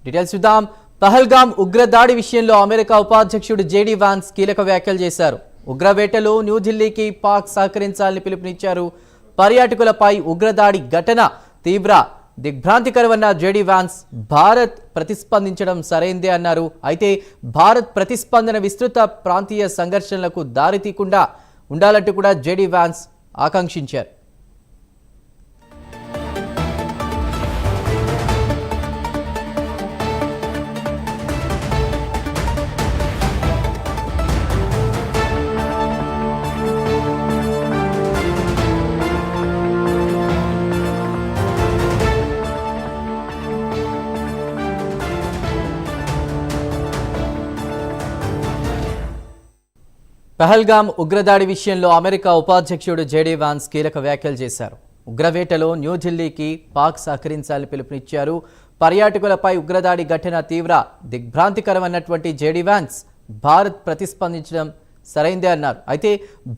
Details చూద్దాం. పహల్గాం ఉగ్రదాడి విషయంలో అమెరికా ఉపాధ్యక్షుడు జేడీ వాన్స్ కీలక వ్యాఖ్యలు చేశారు. ఉగ్రవేటలో న్యూఢిల్లీకి పాక్ సహకరించాలని పిలుపునిచ్చారు. పర్యాటకులపై ఉగ్రదాడి ఘటన తీవ్ర దిగ్భ్రాంతికరమన్న జేడీ వాన్స్ భారత్ ప్రతిస్పందించడం సరైందే అన్నారు. అయితే భారత్ ప్రతిస్పందన విస్తృత ప్రాంతీయ సంఘర్షణలకు దారితీయకుండా ఉండాలంటూ కూడా జేడీ వాన్స్ ఆకాంక్షించారు. పహల్గాం ఉగ్రదాడి విషయంలో అమెరికా ఉపాధ్యక్షుడు జేడీ వాన్స్ కీలక వ్యాఖ్యలు చేశారు. ఉగ్రవేటలో న్యూఢిల్లీకి పాక్ సహకరించాలని పిలుపునిచ్చారు. పర్యాటకులపై ఉగ్రదాడి ఘటన తీవ్ర దిగ్భ్రాంతికరమన్నటువంటి జేడీ వాన్స్ భారత్ ప్రతిస్పందించడం సరైందే అన్నారు. అయితే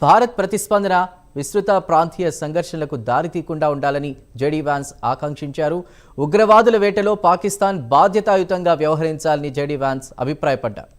భారత్ ప్రతిస్పందన విస్తృత ప్రాంతీయ సంఘర్షణలకు దారితీయకుండా ఉండాలని జేడీ వాన్స్ ఆకాంక్షించారు. ఉగ్రవాదుల వేటలో పాకిస్తాన్ బాధ్యతాయుతంగా వ్యవహరించాలని జేడీ వాన్స్ అభిప్రాయపడ్డారు.